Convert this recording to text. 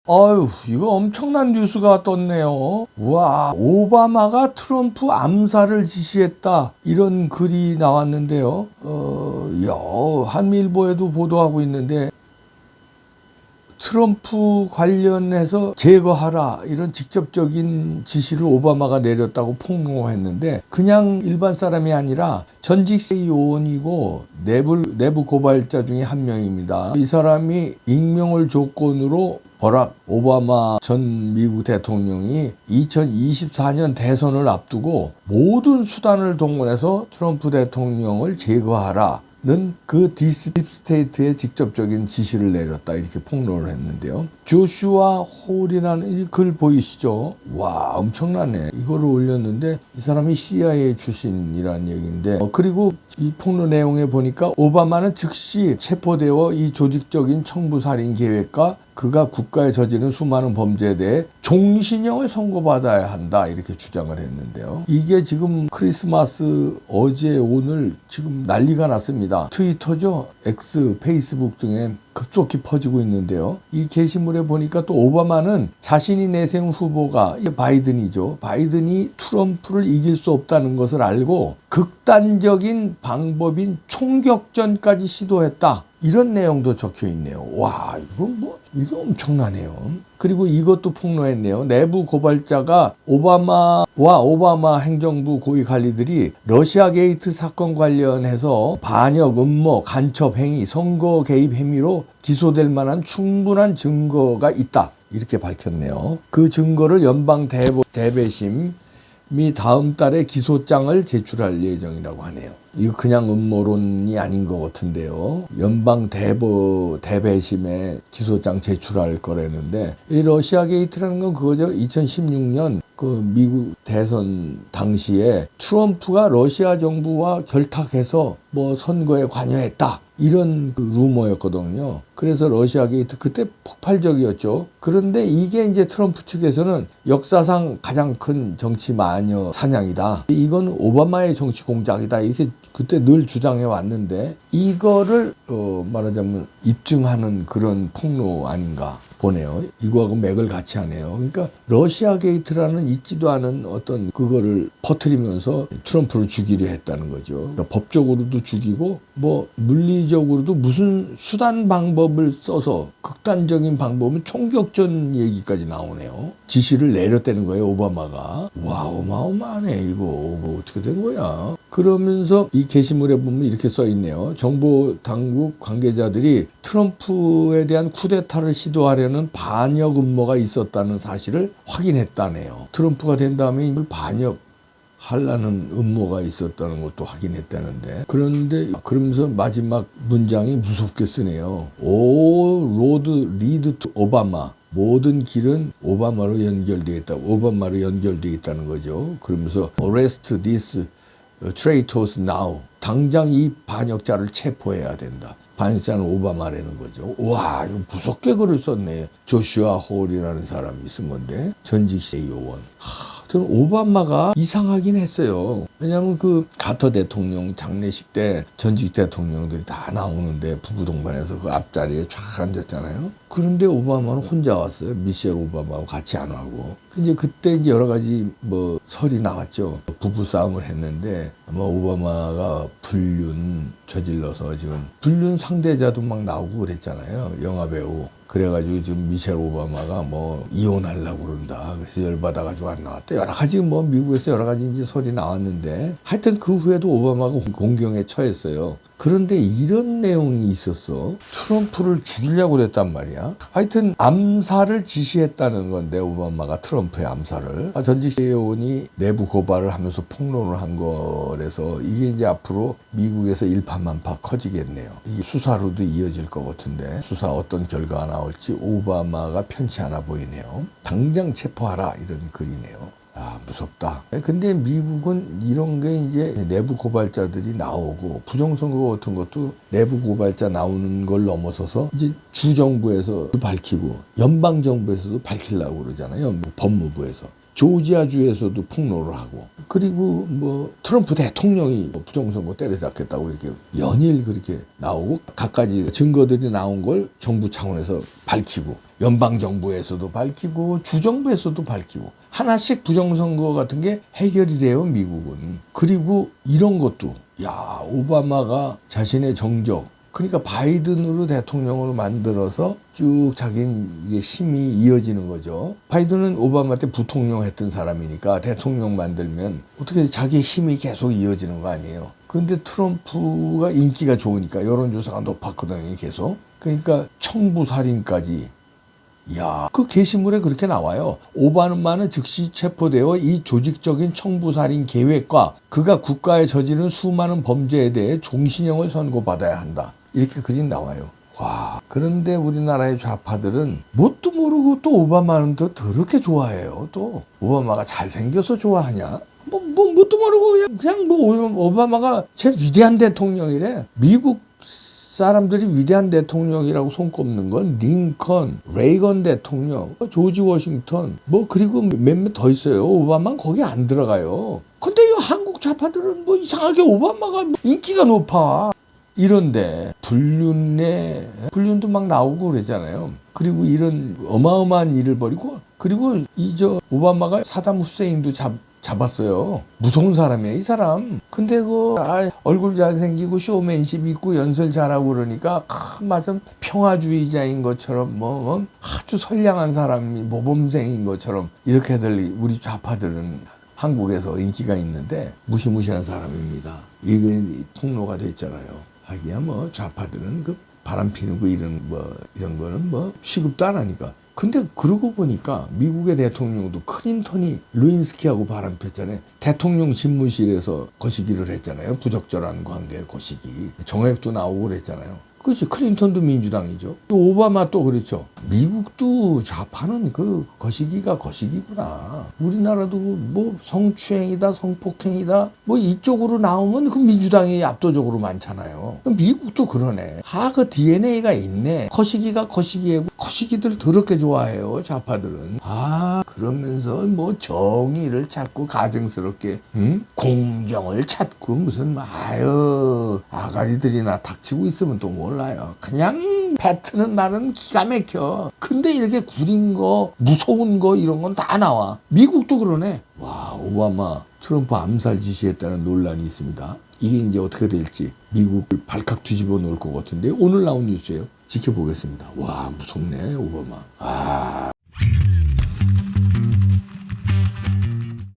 아유, 이거 엄청난 뉴스가 떴네요. 와, 오바마가 트럼프 암살을 지시했다. 이런 글이 나왔는데요. 한미일보에도 보도하고 있는데, 트럼프 관련해서 제거하라 이런 직접적인 지시를 오바마가 내렸다고 폭로했는데, 그냥 일반 사람이 아니라 전직 요원이고 내부 고발자 중에 한 명입니다. 이 사람이 익명을 조건으로 버락 오바마 전 미국 대통령이 2024년 대선을 앞두고 모든 수단을 동원해서 트럼프 대통령을 제거하라 는 그 딥스테이트에 직접적인 지시를 내렸다 이렇게 폭로를 했는데요. 조슈아 홀이라는 이 글 보이시죠? 와, 엄청나네. 이거를 올렸는데 이 사람이 CIA 출신이라는 얘기인데, 그리고 이 폭로 내용에 보니까 오바마는 즉시 체포되어 이 조직적인 청부살인 계획과 그가 국가에 저지른 수많은 범죄에 대해 종신형을 선고받아야 한다 이렇게 주장을 했는데요. 이게 지금 크리스마스 어제 오늘 지금 난리가 났습니다. 트위터죠, X, 페이스북 등에 급속히 퍼지고 있는데요. 이 게시물에 보니까 또 오바마는 자신이 내세운 후보가 바이든이죠. 바이든이 트럼프를 이길 수 없다는 것을 알고 극단적인 방법인 총격전까지 시도했다. 이런 내용도 적혀 있네요. 와, 이거 엄청나네요. 그리고 이것도 폭로했네요. 내부 고발자가 오바마 행정부 고위 관리들이 러시아 게이트 사건 관련해서 반역, 음모, 간첩 행위, 선거 개입 혐의로 기소될 만한 충분한 증거가 있다. 이렇게 밝혔네요. 그 증거를 연방 대배심이 다음 달에 기소장을 제출할 예정이라고 하네요. 이거 그냥 음모론이 아닌 것 같은데요. 연방 대배심에 기소장 제출할 거라는데, 이 러시아 게이트라는 건 그거죠. 2016년 그 미국 대선 당시에 트럼프가 러시아 정부와 결탁해서 뭐 선거에 관여했다. 이런 그 루머였거든요. 그래서 러시아 게이트 그때 폭발적이었죠. 그런데 이게 이제 트럼프 측에서는 역사상 가장 큰 정치 마녀 사냥이다. 이건 오바마의 정치 공작이다. 이렇게 그때 늘 주장해 왔는데, 이거를 말하자면 입증하는 그런 폭로 아닌가 보네요. 이거하고 맥을 같이 하네요. 그러니까 러시아 게이트라는 있지도 않은 어떤 그거를 퍼뜨리면서 트럼프를 죽이려 했다는 거죠. 그러니까 법적으로도 죽이고 뭐 물리적으로도 무슨 수단 방법을 써서 극단적인 방법은 총격전 얘기까지 나오네요. 지시를 내렸다는 거예요, 오바마가. 와, 어마어마하네. 이거 뭐 어떻게 된 거야. 그러면서 이 게시물에 보면 이렇게 써 있네요. 정보 당국 관계자들이 트럼프에 대한 쿠데타를 시도하려는 반역 음모가 있었다는 사실을 확인했다네요. 트럼프가 된 다음에 이걸 반역하려는 음모가 있었다는 것도 확인했다는데, 그런데 그러면서 마지막 문장이 무섭게 쓰네요. 로드 리드 투 오바마. 모든 길은 오바마로 연결되어 있다. 오바마로 연결되어 있다는 거죠. 그러면서 arrest these traitors now. 당장 이 반역자를 체포해야 된다. 반역자는 오바마라는 거죠. 와, 이거 무섭게 글을 썼네. 조슈아 홀이라는 사람이 쓴 건데, 전직 요원. 저는 오바마가 이상하긴 했어요. 왜냐하면 그 카터 대통령 장례식 때 전직 대통령들이 다 나오는데 부부 동반해서 그 앞자리에 쫙 앉았잖아요. 그런데 오바마는 혼자 왔어요. 미셸 오바마하고 같이 안 하고. 이제 그때 이제 여러 가지 뭐 설이 나왔죠. 부부 싸움을 했는데 아마 오바마가 불륜 저질러서 지금 불륜 상대자도 막 나오고 그랬잖아요. 영화 배우. 그래가지고 지금 미셸 오바마가 뭐 이혼하려고 그런다. 그래서 열받아가지고 안 나왔다. 여러 가지 뭐 미국에서 여러 가지 이제 설이 나왔는데, 하여튼 그 후에도 오바마가 공경에 처했어요. 그런데 이런 내용이 있었어. 트럼프를 죽이려고 그랬단 말이야. 하여튼 암살을 지시했다는 건데, 오바마가 트럼프의 암살을. 전직 의원이 내부 고발을 하면서 폭로를 한 거라서 이게 이제 앞으로 미국에서 일파만파 커지겠네요. 이게 수사로도 이어질 것 같은데, 수사 어떤 결과가 나올지 오바마가 편치 않아 보이네요. 당장 체포하라 이런 글이네요. 아, 무섭다. 근데 미국은 이런 게 이제 내부 고발자들이 나오고 부정선거 같은 것도 내부 고발자 나오는 걸 넘어서서 이제 주정부에서도 밝히고 연방정부에서도 밝히려고 그러잖아요. 법무부에서. 조지아주에서도 폭로를 하고, 그리고 뭐 트럼프 대통령이 뭐 부정선거 때려잡겠다고 이렇게 연일 그렇게 나오고, 갖가지 증거들이 나온 걸 정부 차원에서 밝히고, 연방정부에서도 밝히고, 주정부에서도 밝히고, 하나씩 부정선거 같은 게 해결이 돼요, 미국은. 그리고 이런 것도, 야, 오바마가 자신의 정적, 그러니까 바이든으로 대통령으로 만들어서 쭉 자기는 이게 힘이 이어지는 거죠. 바이든은 오바마 때 부통령 했던 사람이니까 대통령 만들면 어떻게 자기의 힘이 계속 이어지는 거 아니에요. 근데 트럼프가 인기가 좋으니까 여론조사가 높았거든요, 계속. 그러니까 청부살인까지. 이야, 그 게시물에 그렇게 나와요. 오바마는 즉시 체포되어 이 조직적인 청부살인 계획과 그가 국가에 저지른 수많은 범죄에 대해 종신형을 선고받아야 한다. 이렇게 글이 나와요. 와, 그런데 우리나라의 좌파들은 뭣도 모르고 또 오바마는 또 더럽게 좋아해요. 또 오바마가 잘생겨서 좋아하냐? 뭣도 모르고 그냥 오바마가 제일 위대한 대통령이래. 미국 사람들이 위대한 대통령이라고 손꼽는 건 링컨, 레이건 대통령, 조지 워싱턴, 뭐 그리고 몇몇 더 있어요. 오바마는 거기 안 들어가요. 근데 이 한국 좌파들은 뭐 이상하게 오바마가 인기가 높아. 이런데 불륜도 막 나오고 그러잖아요. 그리고 이런 어마어마한 일을 벌이고, 그리고 오바마가 사담 후세인도 잡았어요. 무서운 사람이야, 이 사람. 근데 얼굴 잘생기고 쇼맨십 있고 연설 잘하고 그러니까 맞아, 평화주의자인 것처럼 아주 선량한 사람이 모범생인 것처럼 이렇게들 우리 좌파들은 한국에서 인기가 있는데 무시무시한 사람입니다. 이게 통로가 됐잖아요. 하기야 뭐 좌파들은 그 바람 피는 거 이런 거는 뭐 취급도 안 하니까. 근데 그러고 보니까 미국의 대통령도 클린턴이 루인스키하고 바람 폈잖아요. 대통령 집무실에서 거시기를 했잖아요. 부적절한 관계 거시기. 정액도 나오고 그랬잖아요. 그렇지. 클린턴도 민주당이죠. 또 오바마 또 그렇죠. 미국도 좌파는 그 거시기가 거시기구나. 우리나라도 뭐 성추행이다, 성폭행이다, 뭐 이쪽으로 나오면 그 민주당이 압도적으로 많잖아요. 미국도 그러네. 그 DNA가 있네. 거시기가 거시기고, 거시기들 더럽게 좋아해요, 좌파들은. 그러면서 뭐 정의를 찾고 가증스럽게, 공정을 찾고 무슨 아가리들이나 닥치고 있으면 또 몰라요. 그냥 뱉는 말은 기가 막혀. 근데 이렇게 구린 거, 무서운 거 이런 건 다 나와. 미국도 그러네. 와, 오바마 트럼프 암살 지시했다는 논란이 있습니다. 이게 이제 어떻게 될지 미국을 발칵 뒤집어 놓을 것 같은데 오늘 나온 뉴스예요. 지켜보겠습니다. 와, 무섭네, 오바마.